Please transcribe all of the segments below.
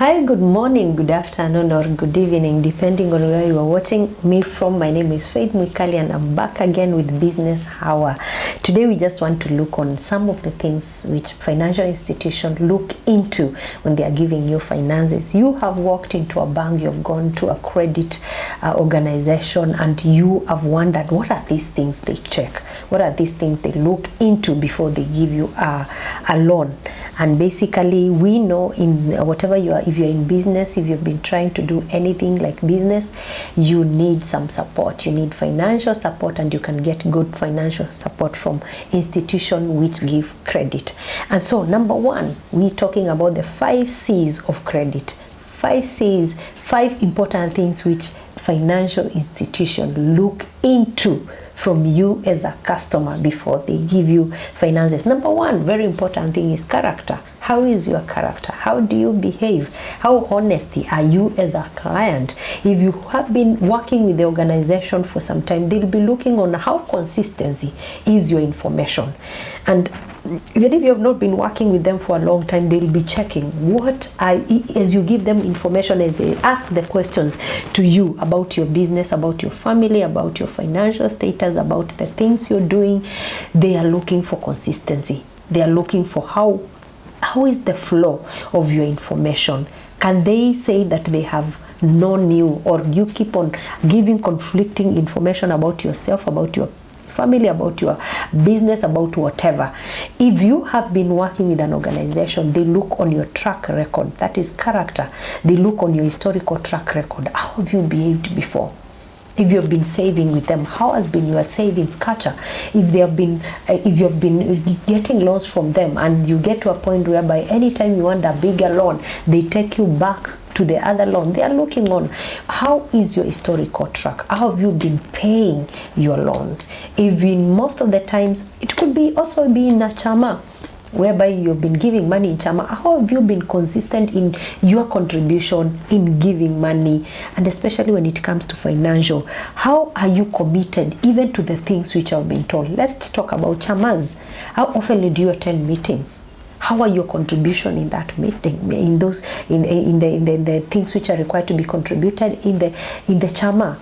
Hi, good morning, good afternoon, or good evening, depending on where you are watching me from. My name is Mwikali, and I'm back again with Business Hour. Today, we just want to look on some of the things which financial institutions look into when they are giving you finances. You have walked into a bank, you have gone to a credit organization, and you have wondered, what are these things they check? What are these things they look into before they give you a loan? And basically, we know in whatever you are, if you're in business, if you've been trying to do anything like business, you need some support. You need financial support, and you can get good financial support from institutions which give credit. And so, number one, we're talking about the 5 C's of credit. 5 C's, 5 important things which financial institutions look into from you as a customer before they give you finances. Number one, very important thing is character. How is your character? How do you behave? How honest are you as a client? If you have been working with the organization for some time, they'll be looking on how consistency is your information. And even if you have not been working with them for a long time, they'll be checking as you give them information, as they ask the questions to you about your business, about your family, about your financial status, about the things you're doing. They are looking for consistency. They are looking for how is the flow of your information. Can they say that they have known you, or you keep on giving conflicting information about yourself, about your family, about your business, about whatever? If you have been working with an organization, they look on your track record. That is character. They look on your historical track record. How have you behaved before? If you have been saving with them, how has been your savings culture? If you have been getting loans from them, and you get to a point whereby anytime you want a bigger loan, they take you back to the other loan. They are looking on how is your historical track. How have you been paying your loans? Even most of the times, it could be also be in a chama, whereby you've been giving money in chama. How have you been consistent in your contribution in giving money? And especially when it comes to financial, how are you committed even to the things which have been told? Let's talk about chamas. How often do you attend meetings? How are your contribution in that meeting, in the things which are required to be contributed in the chama?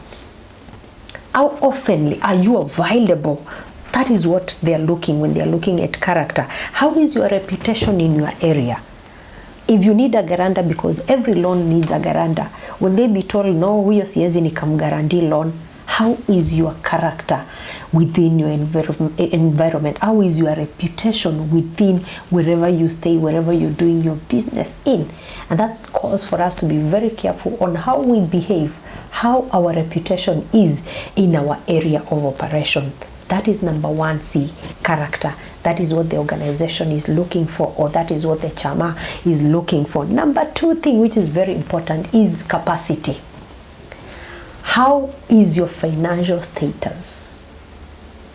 How often are you available? That is what they are looking when they are looking at character. How is your reputation in your area? If you need a guarantor, because every loan needs a guarantor, will they be told, no, huyo siwezi nikamguarantee loan? How is your character within your environment? How is your reputation within wherever you stay, wherever you're doing your business in? And that calls for us to be very careful on how we behave, how our reputation is in our area of operation. That is number 1 C, character. That is what the organization is looking for, or that is what the chama is looking for. Number 2 thing, which is very important, is capacity. How is your financial status?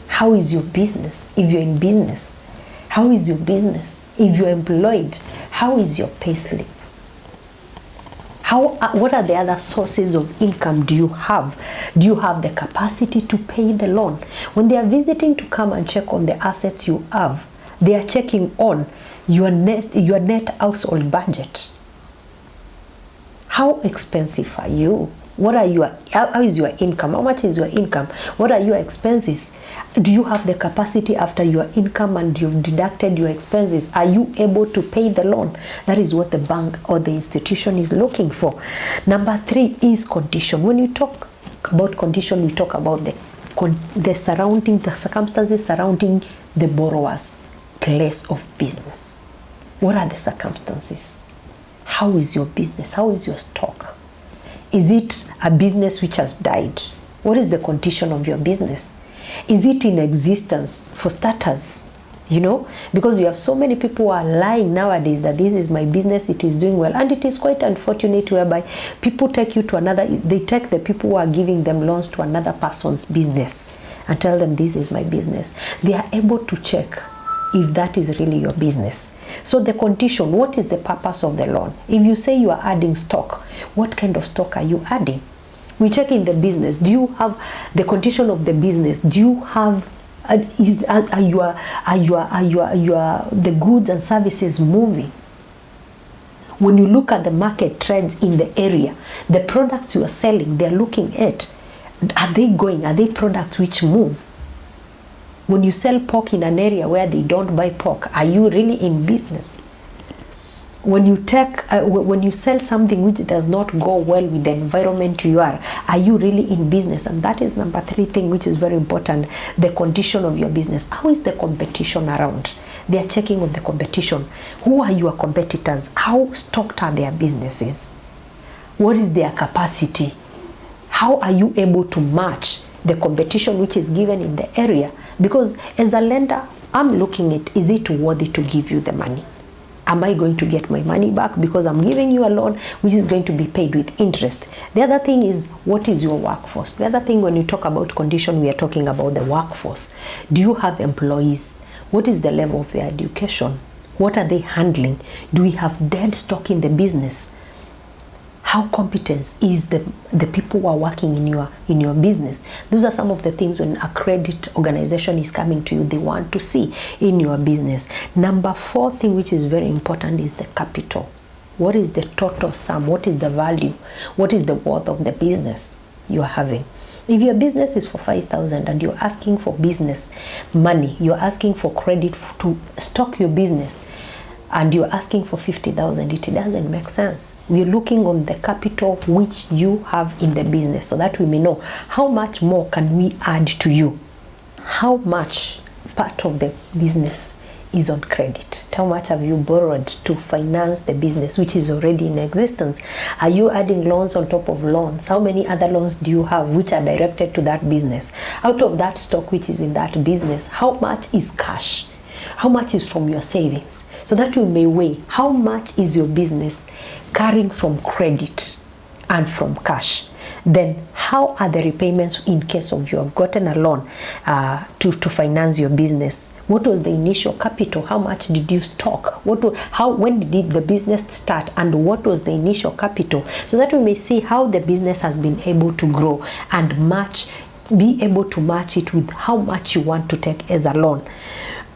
How is your business? If you're in business, how is your business? If you're employed, how is your payslip? What are the other sources of income do you have? Do you have the capacity to pay the loan? When they are visiting to come and check on the assets you have, they are checking on your net household budget. How expensive are you? How is your income? How much is your income? What are your expenses? Do you have the capacity after your income and you've deducted your expenses? Are you able to pay the loan? That is what the bank or the institution is looking for. Number 3 is condition. When you talk about condition, we talk about the circumstances surrounding the borrower's place of business. What are the circumstances? How is your business? How is your stock? Is it a business which has died? What is the condition of your business? Is it in existence? For starters, because you have so many people who are lying nowadays that this is my business, it is doing well. And it is quite unfortunate whereby people take they take the people who are giving them loans to another person's business and tell them this is my business. They are able to check if that is really your business. So the condition, what is the purpose of the loan? If you say you are adding stock, what kind of stock are you adding? We check in the business. Do you have the condition of the business? Do you have are the goods and services moving? When you look at the market trends in the area, the products you are selling, they're looking at, are they products which move? When you sell pork in an area where they don't buy pork, are you really in business? When you sell something which does not go well with the environment you are you really in business? And that is number 3 thing, which is very important, the condition of your business. How is the competition around? They are checking on the competition. Who are your competitors? How stocked are their businesses? What is their capacity? How are you able to match the competition which is given in the area? Because as a lender, I'm looking at, is it worthy to give you the money? Am I going to get my money back? Because I'm giving you a loan which is going to be paid with interest. The other thing is, what is your workforce? The other thing, when you talk about condition, we are talking about the workforce. Do you have employees? What is the level of their education? What are they handling? Do we have dead stock in the business? How competent is the people who are working in your business? Those are some of the things when a credit organization is coming to you, they want to see in your business. Number 4 thing, which is very important, is the capital. What is the total sum? What is the value? What is the worth of the business you are having? If your business is for 5,000 and you're asking for business money, you're asking for credit to stock your business, and you're asking for 50,000, it doesn't make sense. We're looking on the capital which you have in the business, so that we may know how much more can we add to you. How much part of the business is on credit? How much have you borrowed to finance the business which is already in existence? Are you adding loans on top of loans? How many other loans do you have which are directed to that business? Out of that stock which is in that business, how much is cash? How much is from your savings? So that you may weigh how much is your business carrying from credit and from cash. Then how are the repayments in case of you have gotten a loan to finance your business? What was the initial capital? How much did you stock? When did the business start, and what was the initial capital? So that we may see how the business has been able to grow and be able to match it with how much you want to take as a loan.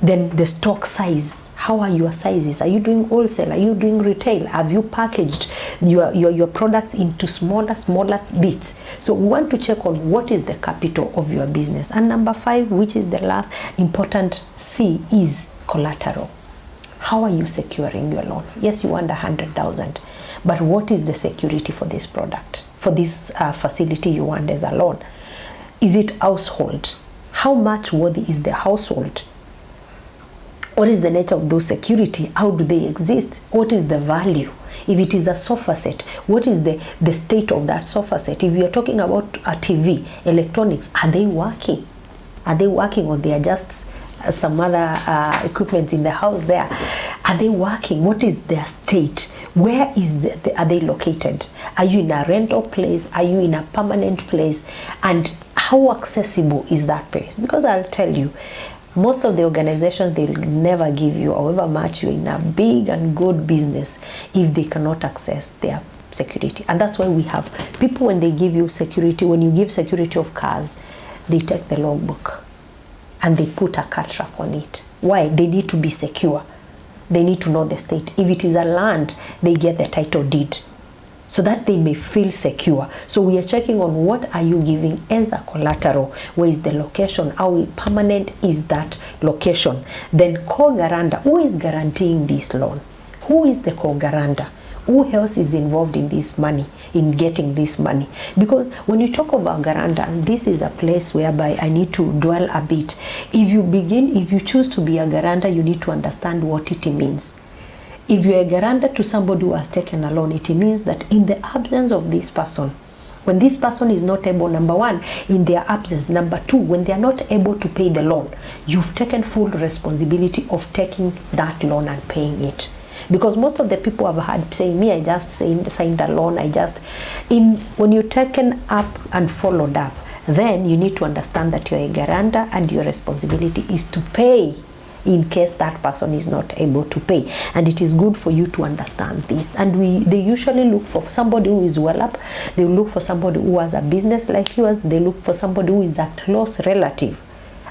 Then the stock size. How are your sizes? Are you doing wholesale? Are you doing retail? Have you packaged your products into smaller bits? So we want to check on what is the capital of your business. And number 5, which is the last important C, is collateral. How are you securing your loan? Yes, you want 100,000, but what is the security for this product, for this facility you want as a loan? Is it household? How much worthy is the household? What is the nature of those security? How do they exist? What is the value? If it is a sofa set, what is the state of that sofa set? If you are talking about a TV, electronics, are they working? Are they working, or they are just some other equipment in the house there? Are they working? What is their state? Where are they located? Are you in a rental place? Are you in a permanent place? And how accessible is that place? Because I'll tell you, most of the organizations, they will never give you, however much you're in a big and good business, if they cannot access their security. And that's why we have people, when they give you security, when you give security of cars, they take the logbook and they put a car track on it. Why? They need to be secure. They need to know the state. If it is a land, they get the title deed, so that they may feel secure. So we are checking on what are you giving as a collateral. Where is the location? How permanent is that location? Then co-guarantor. Who is guaranteeing this loan? Who is the co-guarantor? Who else is involved in this money, in getting this money? Because when you talk about guarantor, this is a place whereby I need to dwell a bit. If you choose to be a guarantor, you need to understand what it means. If you're a guarantor to somebody who has taken a loan, it means that in the absence of this person, when this person is not able, number 1, in their absence, number 2, when they are not able to pay the loan, you've taken full responsibility of taking that loan and paying it. Because most of the people I've had saying, me, I just signed a loan, when you're taken up and followed up, then you need to understand that you're a guarantor and your responsibility is to pay in case that person is not able to pay. And it is good for you to understand this. And they usually look for somebody who is well up. They look for somebody who has a business like yours. They look for somebody who is a close relative.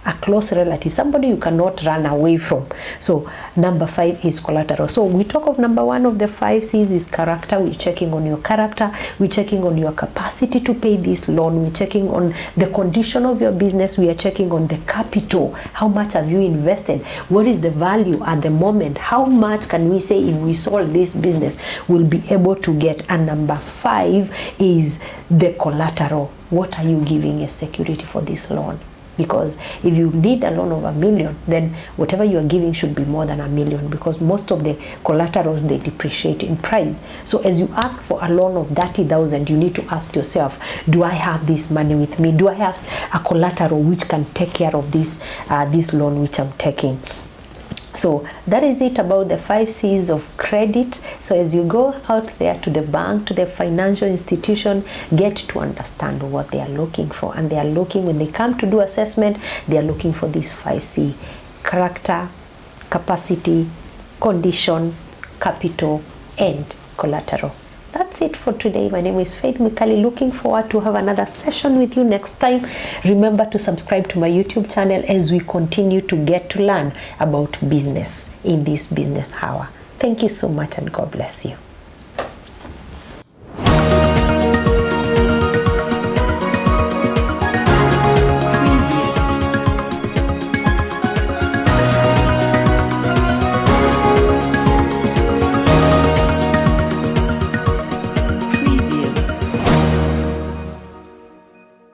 a close relative, somebody you cannot run away from. So number 5 is collateral. So we talk of number 1 of the 5 C's is character. We're checking on your character. We're checking on your capacity to pay this loan. We're checking on the condition of your business. We are checking on the capital. How much have you invested? What is the value at the moment? How much can we say if we sold this business we'll be able to get? And number 5 is the collateral. What are you giving as security for this loan? Because if you need a loan of $1 million, then whatever you are giving should be more than $1 million, because most of the collaterals, they depreciate in price. So as you ask for a loan of 30,000, you need to ask yourself, do I have this money with me? Do I have a collateral which can take care of this loan which I'm taking? So that is it about the 5 C's of credit. So as you go out there to the bank, to the financial institution, get to understand what they are looking for. And they are looking, when they come to do assessment, they are looking for this 5C: character, capacity, condition, capital, and collateral. That's it for today. My name is Faith Mwikali. Looking forward to have another session with you next time. Remember to subscribe to my YouTube channel as we continue to get to learn about business in this business hour. Thank you so much, and God bless you.